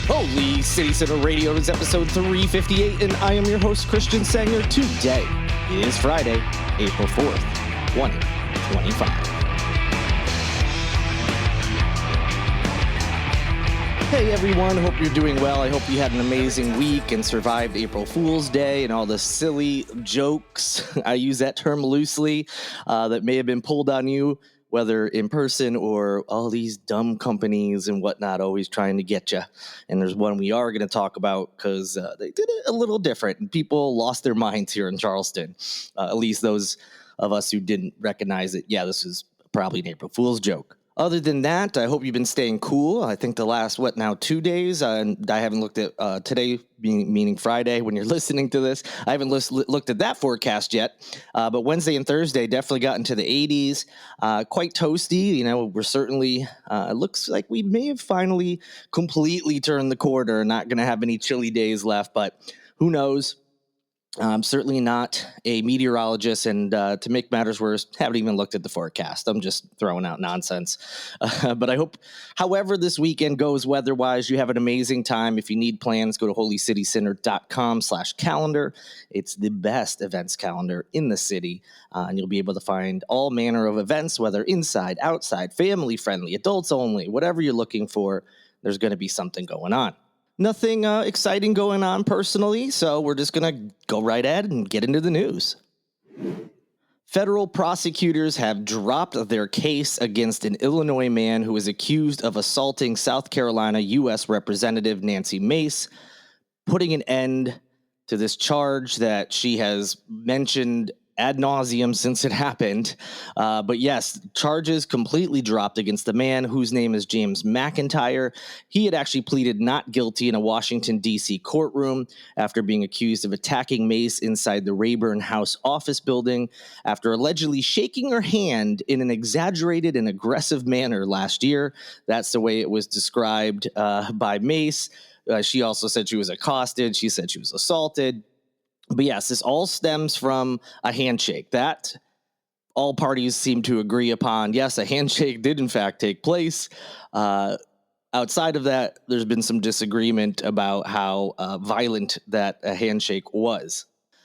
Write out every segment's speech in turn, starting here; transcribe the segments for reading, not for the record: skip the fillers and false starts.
Holy City Center Radio is episode 358, and I am your host, Christian Sanger. Today is Friday, April 4th, 2025. Hey everyone, hope you're doing well. I hope you had an amazing week and survived April Fool's Day and all the silly jokes, I use that term loosely, that may have been pulled on you, whether in person or all these dumb companies and whatnot always trying to get you. And there's one we are going to talk about because they did it a little different and people lost their minds here in Charleston, at least those of us who didn't recognize it. Yeah, this is probably an April Fool's joke. Other than that, I hope you've been staying cool. I think the last, 2 days, and I haven't looked at today, meaning Friday, when you're listening to this. I haven't looked at that forecast yet, but Wednesday and Thursday definitely got into the 80s. Quite toasty. You know, we're certainly, it looks like we may have finally completely turned the corner, not going to have any chilly days left, but who knows? I'm certainly not a meteorologist, and to make matters worse, haven't even looked at the forecast. I'm just throwing out nonsense. But I hope, however this weekend goes weather-wise, you have an amazing time. If you need plans, go to holycitycenter.com/calendar. It's the best events calendar in the city, and you'll be able to find all manner of events, whether inside, outside, family-friendly, adults only, whatever you're looking for, there's going to be something going on. Nothing exciting going on personally, so we're just going to go right ahead and get into the news. Federal prosecutors have dropped their case against an Illinois man who is accused of assaulting South Carolina U.S. Representative Nancy Mace, putting an end to this charge that she has mentioned ad nauseum since it happened. But yes, charges completely dropped against the man whose name is James McIntyre. He had actually pleaded not guilty in a Washington, D.C. courtroom after being accused of attacking Mace inside the Rayburn House office building after allegedly shaking her hand in an exaggerated and aggressive manner last year. That's the way it was described by Mace. She also said she was accosted. She said she was assaulted. But yes, this all stems from a handshake that all parties seem to agree upon. Yes, a handshake did in fact take place. Outside of that, there's been some disagreement about how violent that handshake was.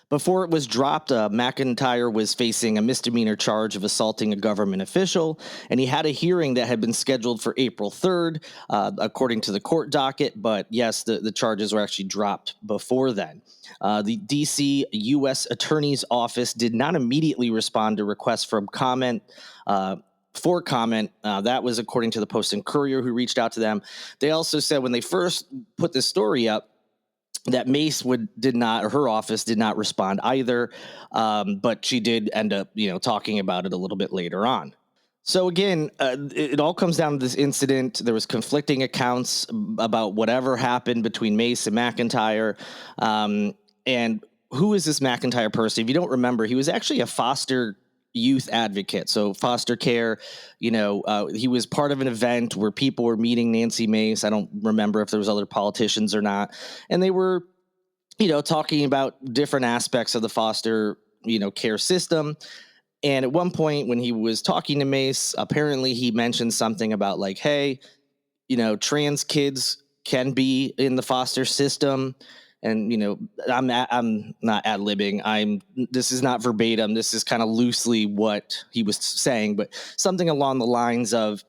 Before it was dropped, McIntyre was facing a misdemeanor charge of assaulting a government official, and he had a hearing that had been scheduled for April 3rd, according to the court docket. But yes, the charges were actually dropped before then. The D.C. U.S. Attorney's Office did not immediately respond to requests for comment. That was according to the Post and Courier, who reached out to them. They also said when they first put this story up, that Mace her office did not respond either, but she did end up, talking about it a little bit later on. So again, it all comes down to this incident. There was conflicting accounts about whatever happened between Mace and McIntyre, and who is this McIntyre person? If you don't remember, he was actually a foster youth advocate. So foster care, he was part of an event where people were meeting Nancy Mace. I don't remember if there was other politicians or not. And they were, talking about different aspects of the foster, care system. And at one point when he was talking to Mace, apparently he mentioned something about like, hey, trans kids can be in the foster system. And, I'm not ad-libbing. This is not verbatim. This is kind of loosely what he was saying, but something along the lines of,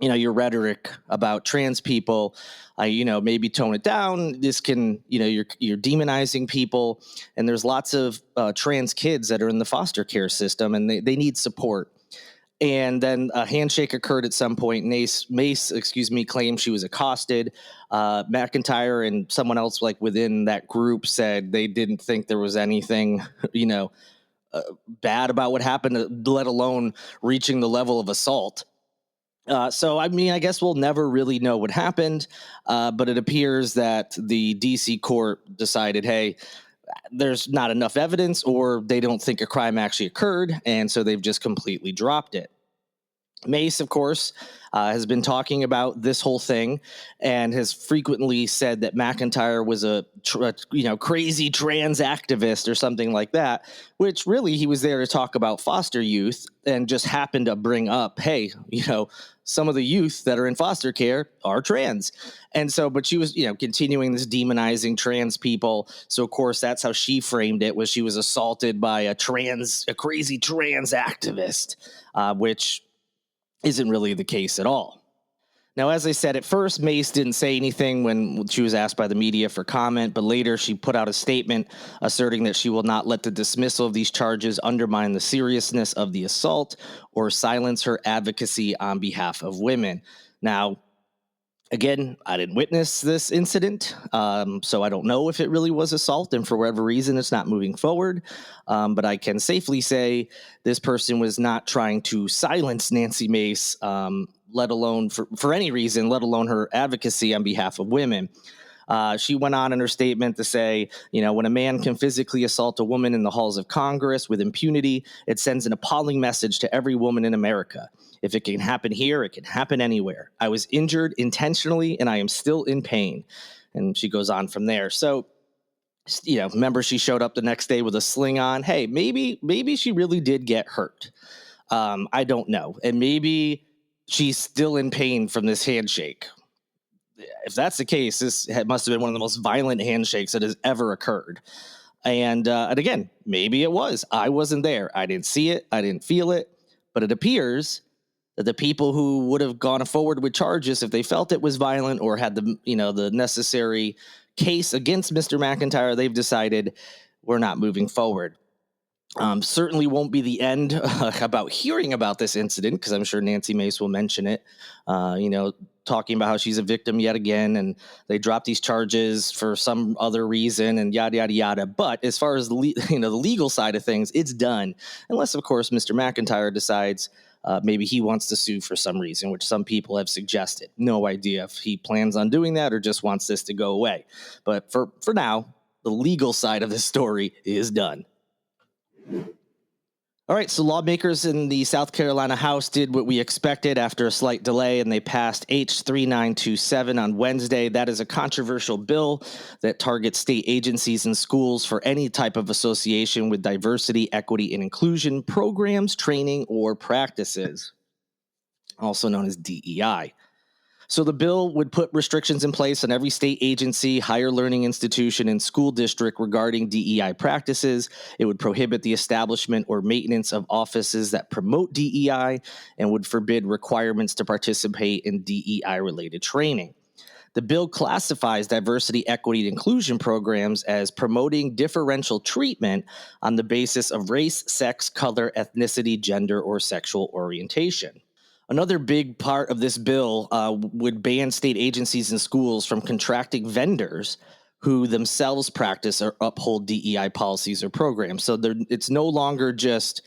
your rhetoric about trans people, maybe tone it down. This can, you're demonizing people. And there's lots of trans kids that are in the foster care system and they need support. And then a handshake occurred at some point. Mace, claimed she was accosted. McIntyre and someone else like within that group said they didn't think there was anything, bad about what happened, let alone reaching the level of assault. So, I guess we'll never really know what happened, but it appears that the D.C. court decided, hey, there's not enough evidence or they don't think a crime actually occurred, and so they've just completely dropped it. Mace, of course, has been talking about this whole thing and has frequently said that McIntyre was a crazy trans activist or something like that, which really he was there to talk about foster youth and just happened to bring up, hey, some of the youth that are in foster care are trans. And so, but she was, continuing this demonizing trans people. So of course, that's how she framed it, was she was assaulted by a crazy trans activist, which isn't really the case at all. Now, as I said, at first, Mace didn't say anything when she was asked by the media for comment, but later she put out a statement asserting that she will not let the dismissal of these charges undermine the seriousness of the assault or silence her advocacy on behalf of women. Now, again, I didn't witness this incident, so I don't know if it really was assault, and for whatever reason, it's not moving forward. But I can safely say this person was not trying to silence Nancy Mace, let alone for any reason, let alone her advocacy on behalf of women. She went on in her statement to say, when a man can physically assault a woman in the halls of Congress with impunity, it sends an appalling message to every woman in America. If it can happen here, it can happen anywhere. I was injured intentionally and I am still in pain. And she goes on from there. So, remember she showed up the next day with a sling on. Hey, maybe she really did get hurt. I don't know. And maybe she's still in pain from this handshake. If that's the case, this must have been one of the most violent handshakes that has ever occurred. And again, maybe it was. I wasn't there. I didn't see it. I didn't feel it. But it appears that the people who would have gone forward with charges if they felt it was violent or had the necessary case against Mr. McIntyre, they've decided we're not moving forward. Certainly won't be the end about hearing about this incident, because I'm sure Nancy Mace will mention it, talking about how she's a victim yet again, and they dropped these charges for some other reason and yada, yada, yada. But as far as the legal side of things, it's done. Unless, of course, Mr. McIntyre decides maybe he wants to sue for some reason, which some people have suggested. No idea if he plans on doing that or just wants this to go away. But for now, the legal side of the story is done. All right, so lawmakers in the South Carolina House did what we expected after a slight delay, and they passed H3927 on Wednesday. That is a controversial bill that targets state agencies and schools for any type of association with diversity, equity, and inclusion programs, training, or practices, also known as DEI. So the bill would put restrictions in place on every state agency, higher learning institution, and school district regarding DEI practices. It would prohibit the establishment or maintenance of offices that promote DEI and would forbid requirements to participate in DEI-related training. The bill classifies diversity, equity, and inclusion programs as promoting differential treatment on the basis of race, sex, color, ethnicity, gender, or sexual orientation. Another big part of this bill would ban state agencies and schools from contracting vendors who themselves practice or uphold DEI policies or programs. So it's no longer just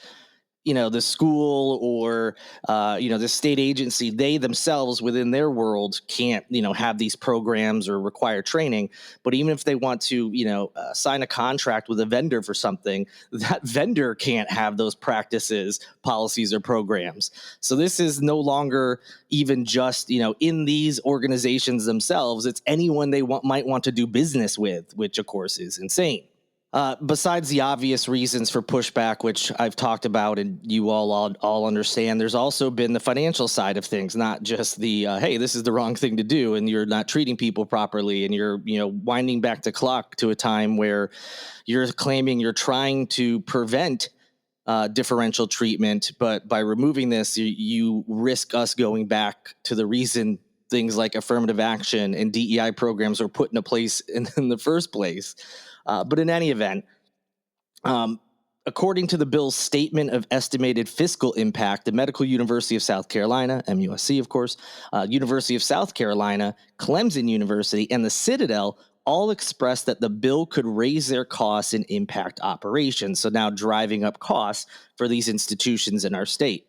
the school or, the state agency. They themselves within their world can't, have these programs or require training. But even if they want to, sign a contract with a vendor for something, that vendor can't have those practices, policies, or programs. So this is no longer even just, in these organizations themselves. It's anyone they might want to do business with, which, of course, is insane. Besides the obvious reasons for pushback, which I've talked about and you all understand, there's also been the financial side of things, not just the, hey, this is the wrong thing to do and you're not treating people properly and you're, winding back the clock to a time where you're claiming you're trying to prevent differential treatment. But by removing this, you risk us going back to the reason things like affirmative action and DEI programs were put into place in the first place. But in any event, according to the bill's statement of estimated fiscal impact, the Medical University of South Carolina, MUSC, of course, University of South Carolina, Clemson University, and the Citadel all expressed that the bill could raise their costs and impact operations. So now driving up costs for these institutions in our state.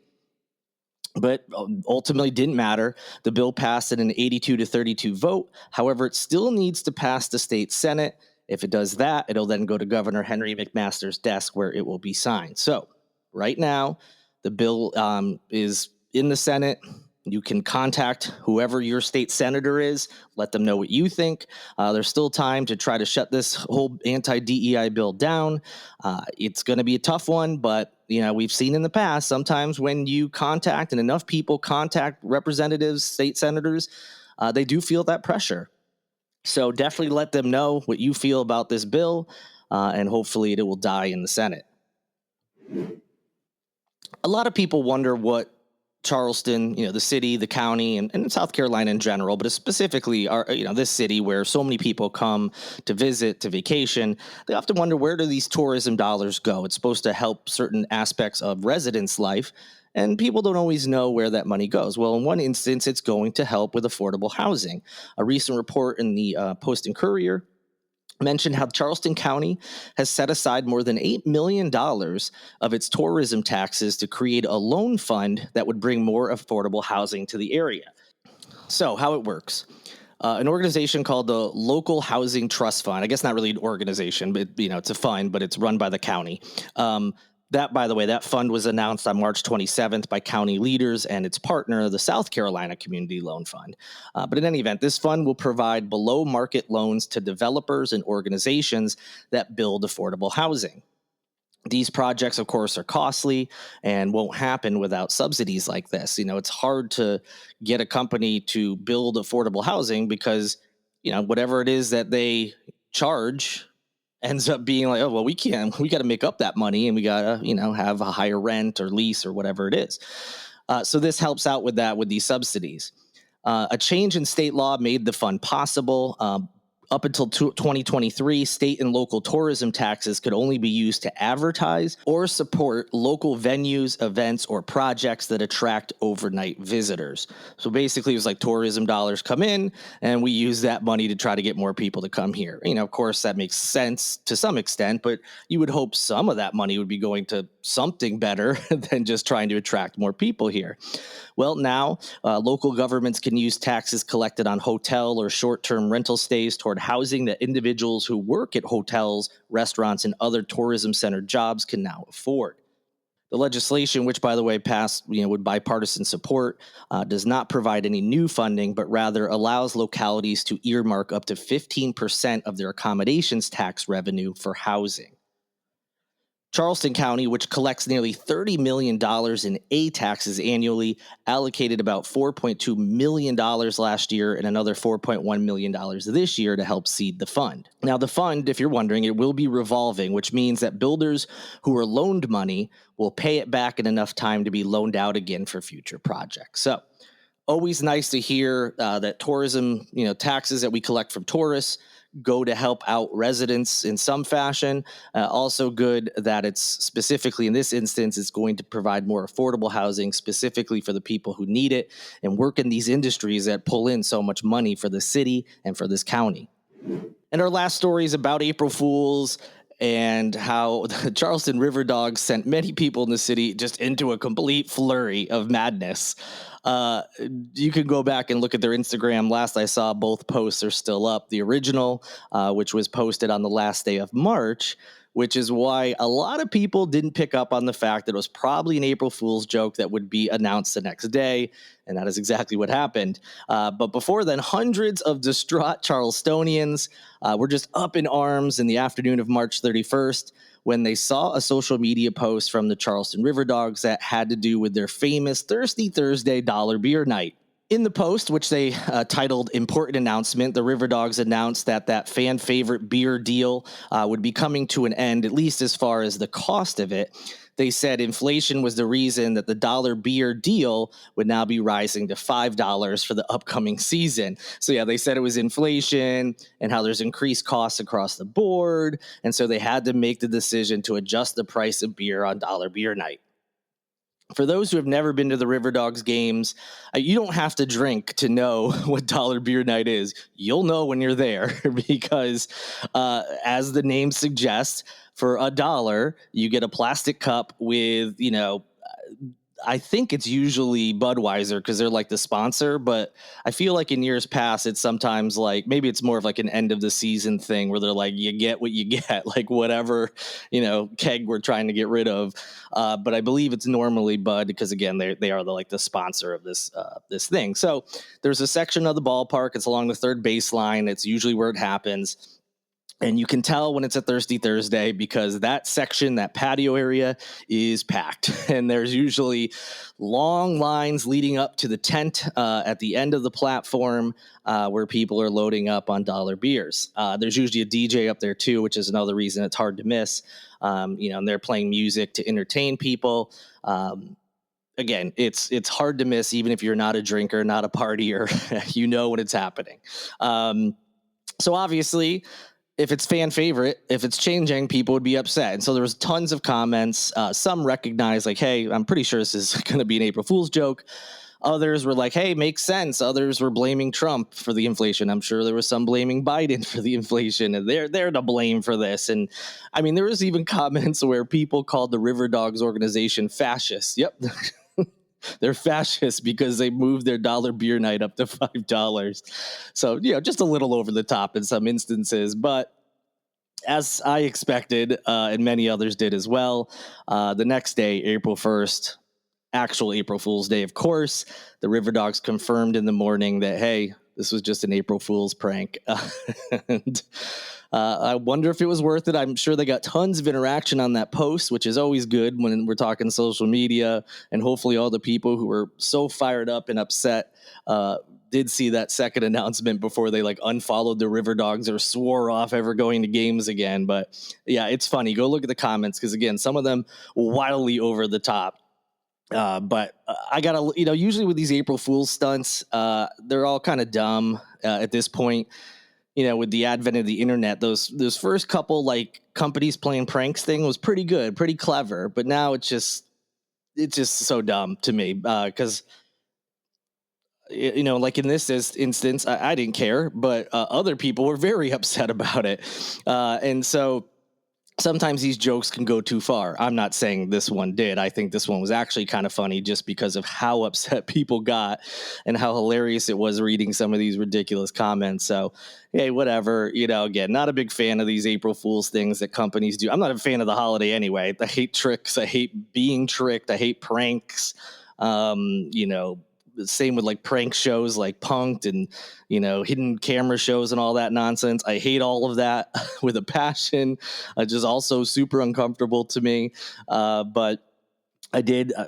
But ultimately didn't matter. The bill passed in an 82-32 vote. However, it still needs to pass the state Senate. If it does that, it'll then go to Governor Henry McMaster's desk where it will be signed. So right now, the bill is in the Senate. You can contact whoever your state senator is, let them know what you think. There's still time to try to shut this whole anti-DEI bill down. It's going to be a tough one, but we've seen in the past, sometimes when you contact and enough people contact representatives, state senators, they do feel that pressure. So definitely let them know what you feel about this bill, and hopefully it will die in the Senate. A lot of people wonder what Charleston, the city, the county, and South Carolina in general, but specifically this city where so many people come to visit, to vacation, they often wonder, where do these tourism dollars go? It's supposed to help certain aspects of residents' life, and people don't always know where that money goes. Well, in one instance, it's going to help with affordable housing. A recent report in the Post and Courier mentioned how Charleston County has set aside more than $8 million of its tourism taxes to create a loan fund that would bring more affordable housing to the area. So how it works. An organization called the Local Housing Trust Fund, I guess not really an organization, but it's a fund, but it's run by the county. That, by the way, that fund was announced on March 27th by county leaders and its partner, the South Carolina Community Loan Fund. But in any event, this fund will provide below-market loans to developers and organizations that build affordable housing. These projects, of course, are costly and won't happen without subsidies like this. It's hard to get a company to build affordable housing because, whatever it is that they charge ends up being like, oh, well, we got to make up that money, and we got to, have a higher rent or lease or whatever it is. So this helps out with that, with these subsidies. A change in state law made the fund possible. Up until 2023, state and local tourism taxes could only be used to advertise or support local venues, events, or projects that attract overnight visitors. So basically, it was like tourism dollars come in, and we use that money to try to get more people to come here. Of course, that makes sense to some extent, but you would hope some of that money would be going to something better than just trying to attract more people here. Well, now local governments can use taxes collected on hotel or short-term rental stays toward housing that individuals who work at hotels, restaurants, and other tourism-centered jobs can now afford. The legislation, which, by the way, passed with bipartisan support, does not provide any new funding, but rather allows localities to earmark up to 15% of their accommodations tax revenue for housing. Charleston County, which collects nearly $30 million in A taxes annually, allocated about $4.2 million last year and another $4.1 million this year to help seed the fund. Now, the fund, if you're wondering, it will be revolving, which means that builders who are loaned money will pay it back in enough time to be loaned out again for future projects. So, always nice to hear that tourism, taxes that we collect from tourists go to help out residents in some fashion. Also good that it's specifically in this instance, it's going to provide more affordable housing specifically for the people who need it and work in these industries that pull in so much money for the city and for this county. And our last story is about April Fools and how the Charleston RiverDogs sent many people in the city just into a complete flurry of madness. You can go back and look at their Instagram. Last I saw, both posts are still up. The original, which was posted on the last day of March, which is why a lot of people didn't pick up on the fact that it was probably an April Fool's joke that would be announced the next day, and that is exactly what happened. But before then, hundreds of distraught Charlestonians were just up in arms in the afternoon of March 31st when they saw a social media post from the Charleston RiverDogs that had to do with their famous Thirsty Thursday dollar beer night. In the post, which they titled Important Announcement, the RiverDogs announced that fan favorite beer deal would be coming to an end, at least as far as the cost of it. They said inflation was the reason that the dollar beer deal would now be rising to $5 for the upcoming season. So yeah, they said it was inflation and how there's increased costs across the board. And so they had to make the decision to adjust the price of beer on dollar beer night. For those who have never been to the RiverDogs games, you don't have to drink to know what dollar beer night is. You'll know when you're there because, as the name suggests, for $1, you get a plastic cup with, I think it's usually Budweiser because they're like the sponsor, but I feel like in years past, it's sometimes like maybe it's more of like an end of the season thing where they're like, you get what you get, like whatever, keg we're trying to get rid of. But I believe it's normally Bud because again, they are the sponsor of this thing. So there's a section of the ballpark. It's along the third baseline. It's usually where it happens. And you can tell when it's a Thirsty Thursday because that section, that patio area is packed. And there's usually long lines leading up to the tent at the end of the platform where people are loading up on dollar beers. There's usually a DJ up there too, which is another reason it's hard to miss. And they're playing music to entertain people. Again, it's hard to miss even if you're not a drinker, not a partier. When it's happening. So obviously, if it's fan favorite, if it's changing, people would be upset. And so there was tons of comments. Some recognized like, hey, I'm pretty sure this is going to be an April Fool's joke. Others were like, hey, makes sense. Others were blaming Trump for the inflation. I'm sure there was some blaming Biden for the inflation. And they're to blame for this. And I mean, there was even comments where people called the RiverDogs organization fascist. Yep. They're fascists because they moved their dollar beer night up to $5. So, just a little over the top in some instances. But as I expected, and many others did as well, the next day, April 1st, actual April Fool's Day, of course, the RiverDogs confirmed in the morning that, hey, this was just an April Fool's prank. And I wonder if it was worth it. I'm sure they got tons of interaction on that post, which is always good when we're talking social media. And hopefully all the people who were so fired up and upset did see that second announcement before they unfollowed the RiverDogs or swore off ever going to games again. But yeah, it's funny. Go look at the comments because, again, some of them wildly over the top. But I gotta, usually with these April Fool's stunts, they're all kind of dumb at this point. With the advent of the internet, those first couple companies playing pranks thing was pretty good, pretty clever. But now it's just so dumb to me because in this instance, I didn't care, but other people were very upset about it, and so. Sometimes these jokes can go too far. I'm not saying this one did. I think this one was actually kind of funny just because of how upset people got and how hilarious it was reading some of these ridiculous comments. So, hey, whatever. Again, not a big fan of these April Fool's things that companies do. I'm not a fan of the holiday anyway. I hate tricks. I hate being tricked. I hate pranks. Same with prank shows like Punk'd and, hidden camera shows and all that nonsense. I hate all of that with a passion. Just also super uncomfortable to me. But I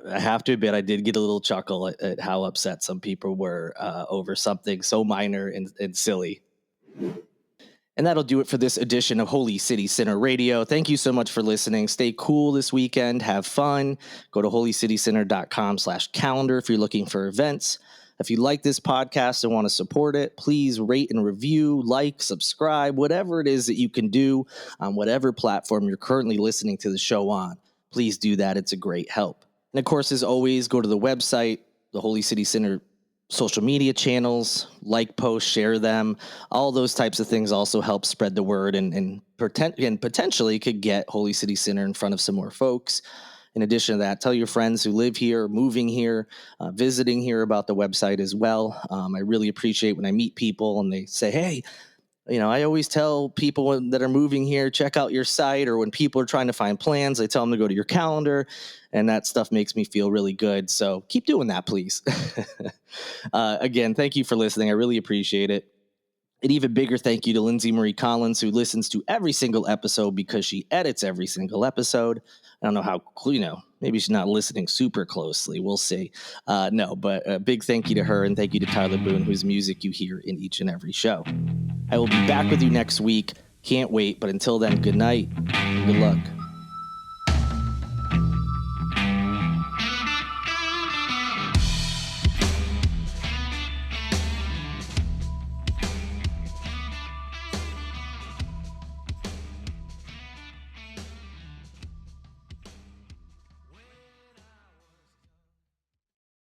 have to admit, I did get a little chuckle at how upset some people were over something so minor and silly. And that'll do it for this edition of Holy City Center Radio. Thank you so much for listening. Stay cool this weekend. Have fun. Go to holycitycenter.com/calendar if you're looking for events. If you like this podcast and want to support it, please rate and review, subscribe, whatever it is that you can do on whatever platform you're currently listening to the show on. Please do that. It's a great help. And of course, as always, go to the website, the Holy City Center social media channels, posts, share them. All those types of things also help spread the word and potentially could get Holy City Center in front of some more folks. In addition to that, tell your friends who live here, moving here, visiting here about the website as well. I really appreciate when I meet people and they say, hey, I always tell people that are moving here, check out your site, or when people are trying to find plans, I tell them to go to your calendar, and that stuff makes me feel really good. So keep doing that, please. Again, thank you for listening. I really appreciate it. An even bigger thank you to Lindsay Marie Collins, who listens to every single episode because she edits every single episode. I don't know how, maybe she's not listening super closely. We'll see. But a big thank you to her, and thank you to Tyler Boone, whose music you hear in each and every show. I will be back with you next week. Can't wait. But until then, good night and good luck.